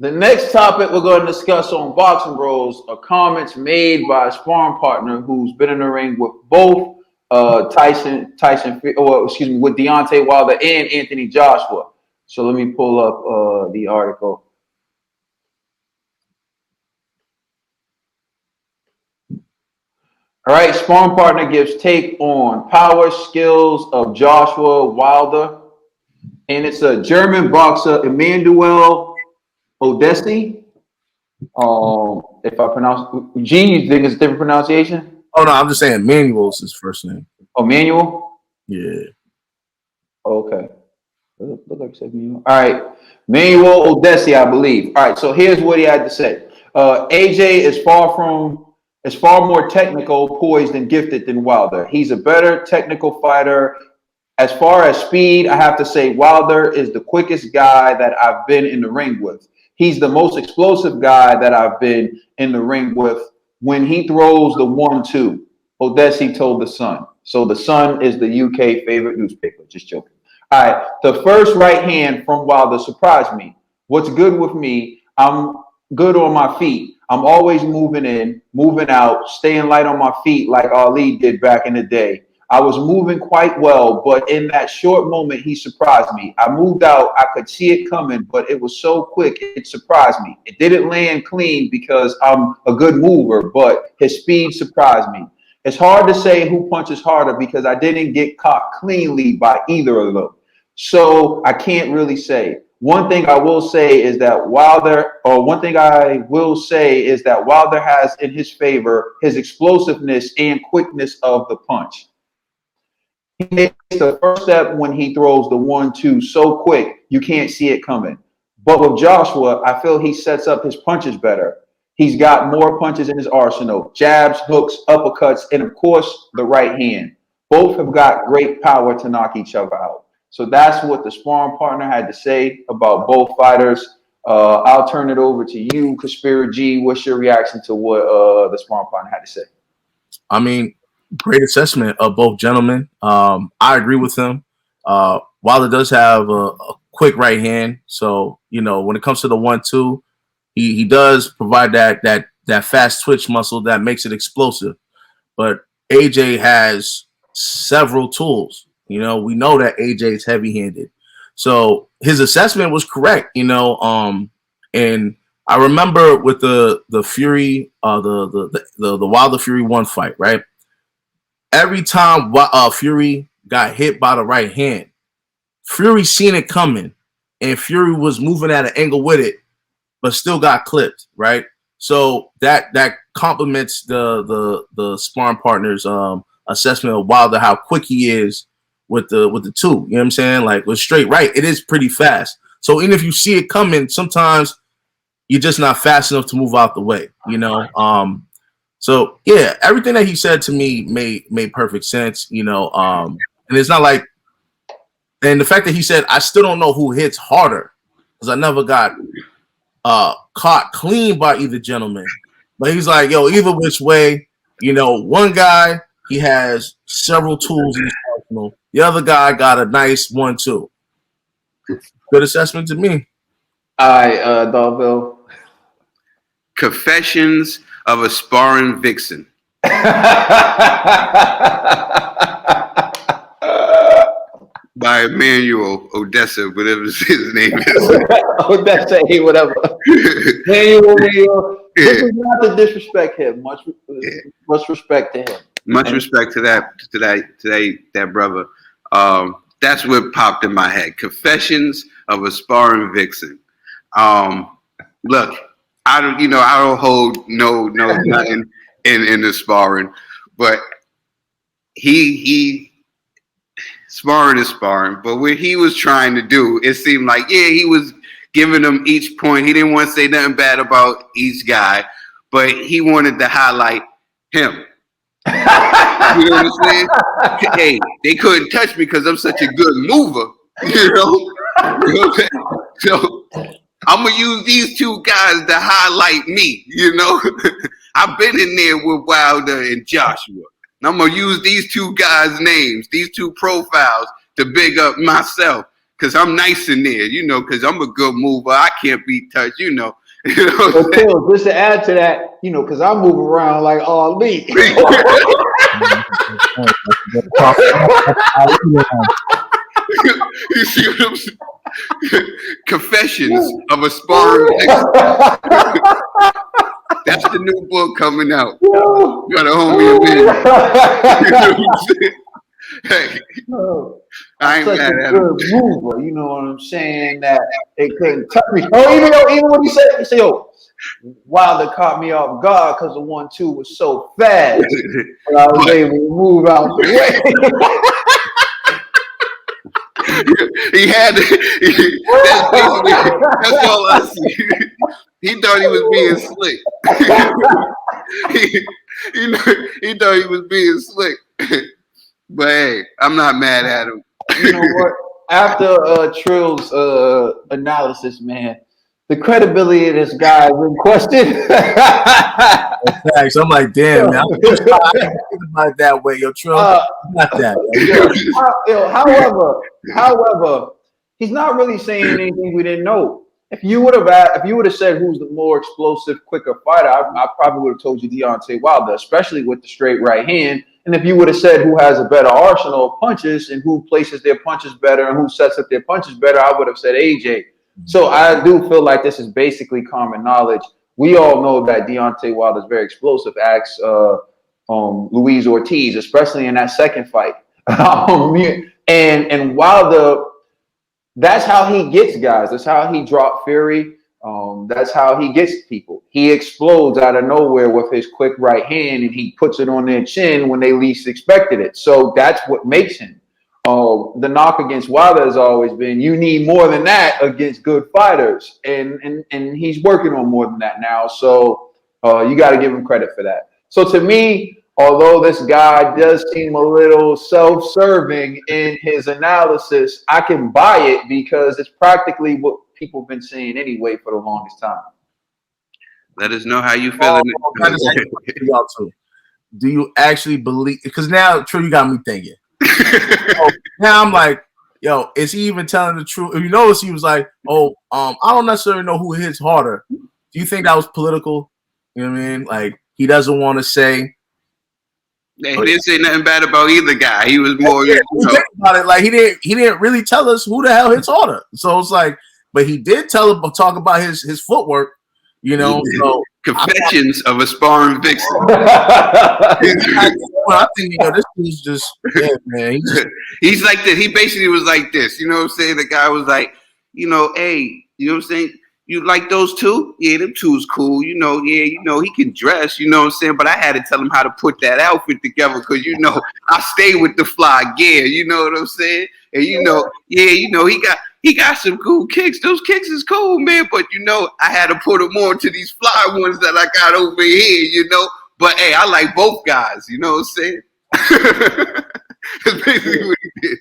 The next topic we're going to discuss on Boxing Bros are comments made by a sparring partner who's been in the ring with both with Deontay Wilder and Anthony Joshua. So let me pull up the article. All right, sparring partner gives take on power skills of Joshua Wilder, and it's a German boxer, Emanuel Odiase. If I pronounce G, you think it's a different pronunciation? Oh no, I'm just saying Manuel's his first name. Oh, Manuel? Yeah. Okay. Look like said Manuel. All right. Emanuel Odiase, I believe. All right, so here's what he had to say. AJ is far more technical, poised, and gifted than Wilder. He's a better technical fighter. As far as speed, I have to say Wilder is the quickest guy that I've been in the ring with. He's the most explosive guy that I've been in the ring with when he throws the 1-2. Odiase told The Sun. So The Sun is the UK favorite newspaper. Just joking. All right. The first right hand from Wilder surprised me. What's good with me, I'm good on my feet. I'm always moving in, moving out, staying light on my feet like Ali did back in the day. I was moving quite well, but in that short moment, he surprised me. I moved out. I could see it coming, but it was so quick, it surprised me. It didn't land clean because I'm a good mover, but his speed surprised me. It's hard to say who punches harder because I didn't get caught cleanly by either of them. So I can't really say. One thing I will say is that Wilder has in his favor his explosiveness and quickness of the punch. He makes the first step when he throws the 1-2 so quick you can't see it coming. But with Joshua, I feel he sets up his punches better. He's got more punches in his arsenal: jabs, hooks, uppercuts, and of course the right hand. Both have got great power to knock each other out. So that's what the sparring partner had to say about both fighters. I'll turn it over to you, Conspiracy G. What's your reaction to what the sparring partner had to say? I mean, great assessment of both gentlemen. I agree with him. Wilder does have a quick right hand, so when it comes to the 1-2, he does provide that fast twitch muscle that makes it explosive. But AJ has several tools. We know that AJ is heavy-handed, so his assessment was correct. And I remember with the Fury, the Wilder Fury 1 fight, right? Every time Fury got hit by the right hand, Fury seen it coming, and Fury was moving at an angle with it, but still got clipped, right? So that complements the sparring partner's assessment of Wilder, how quick he is with the two. You know what I'm saying? Like with straight right, it is pretty fast. So even if you see it coming, sometimes you're just not fast enough to move out the way. So yeah, everything that he said to me made perfect sense. And it's not like, and the fact that he said I still don't know who hits harder because I never got caught clean by either gentleman. But he's like, yo, either which way, one guy, he has several tools in his arsenal. The other guy got a nice 1-2. Good assessment to me. All right, Darville. Confessions of a Sparring Vixen. By Emanuel Odiase, whatever his name is. Odiase, whatever. Emanuel. This is not to disrespect him. Much respect to him. Much respect to that brother. That's what popped in my head. Confessions of a Sparring Vixen. Look, I don't hold no nothing in the sparring, but he sparring is sparring. But what he was trying to do, it seemed like, he was giving them each point. He didn't want to say nothing bad about each guy, but he wanted to highlight him. You know what I'm saying? Hey, they couldn't touch me because I'm such a good mover. You know what I'm saying? So I'm gonna use these two guys to highlight me. I've been in there with Wilder and Joshua. And I'm gonna use these two guys' names, these two profiles, to big up myself. because I'm nice in there, you know, because I'm a good mover. I can't be touched, you know. You know what I'm But Phil, just to add to that, you know, because I move around like Ali. You see what I'm saying? Confessions of a Sparring Vixen. That's the new book coming out. You gotta hold me a minute. You know what I'm saying? Hey, I ain't Such mad a at him. good mover, you know what I'm saying? That it couldn't touch me. Oh, even when he said, "Yo, Wilder caught me off guard because the 1-2 was so fast, but I was able to move out the way." He had that's all I see. He thought he was being slick. he thought he was being slick. But hey, I'm not mad at him. You know what? After Trill's analysis, man, the credibility of this guy is in question. Facts. I'm like, damn, man. I didn't think about it that way, yo, Trill. Not that. However, he's not really saying anything we didn't know. If you would have said who's the more explosive, quicker fighter, I probably would have told you Deontay Wilder, especially with the straight right hand. And if you would have said who has a better arsenal of punches and who places their punches better and who sets up their punches better, I would have said AJ. So I do feel like this is basically common knowledge. We all know that Deontay Wilder is very explosive. Ask Luis Ortiz, especially in that second fight. And Wilder, that's how he gets guys. That's how he dropped Fury. That's how he gets people. He explodes out of nowhere with his quick right hand, and he puts it on their chin when they least expected it. So that's what makes him. The knock against Wilder has always been you need more than that against good fighters, and he's working on more than that now. So you got to give him credit for that. So to me, although this guy does seem a little self-serving in his analysis, I can buy it because it's practically what people have been saying anyway for the longest time. Let us know how you feeling. Y'all too. Do you actually believe? Because now, True, you got me thinking. So now I'm like, yo, is he even telling the truth? If you notice, he was like, oh, I don't necessarily know who hits harder. Do you think that was political? You know what I mean? Like, he doesn't want to say. He didn't say nothing bad about either guy. He was more. About it. Like he didn't really tell us who the hell hits harder. So it's like, but he did talk about his footwork. You know, so Confessions of a Sparring Vixen. I think this dude's just man. He's like this. He basically was like this. You know what I'm saying? The guy was like, hey, you know what I'm saying? You like those two? Yeah, them two's cool. He can dress, you know what I'm saying? But I had to tell him how to put that outfit together because, I stay with the fly gear, you know what I'm saying? And, he got some cool kicks. Those kicks is cool, man. But, I had to put them on to these fly ones that I got over here, But, hey, I like both guys, you know what I'm saying? That's basically what he did.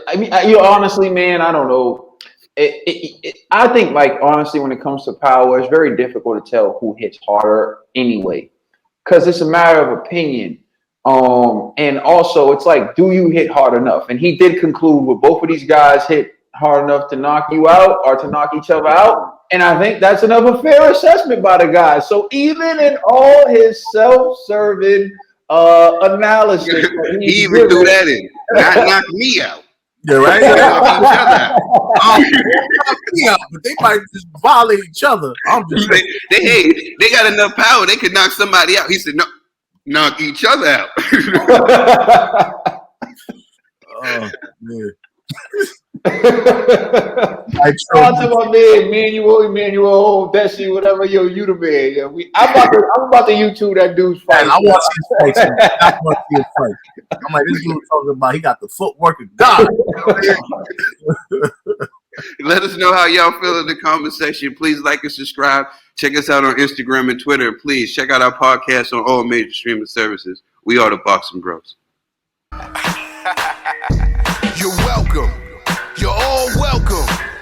I mean, honestly, man, I don't know. I think, honestly, when it comes to power, it's very difficult to tell who hits harder anyway, because it's a matter of opinion. And also, it's like, do you hit hard enough? And he did conclude with both of these guys hit hard enough to knock you out or to knock each other out. And I think that's another fair assessment by the guy. So even in all his self-serving analysis, he even threw that in. Not knock me out. Yeah, right. But they might just violate each other. I'm just they got enough power. They could knock somebody out. He said, "No, knock each other out." Oh man. Shout out to my man, Emanuel Odiase, whatever, you the man. Yeah, I'm about to YouTube that dude's fight. Man, I want to see his fight. I want to see his fight. I'm like, this dude talking about he got the footwork of God. Let us know how y'all feel in the comment section. Please like and subscribe. Check us out on Instagram and Twitter. Please check out our podcast on all major streaming services. We are the Boxing Bros. You're welcome.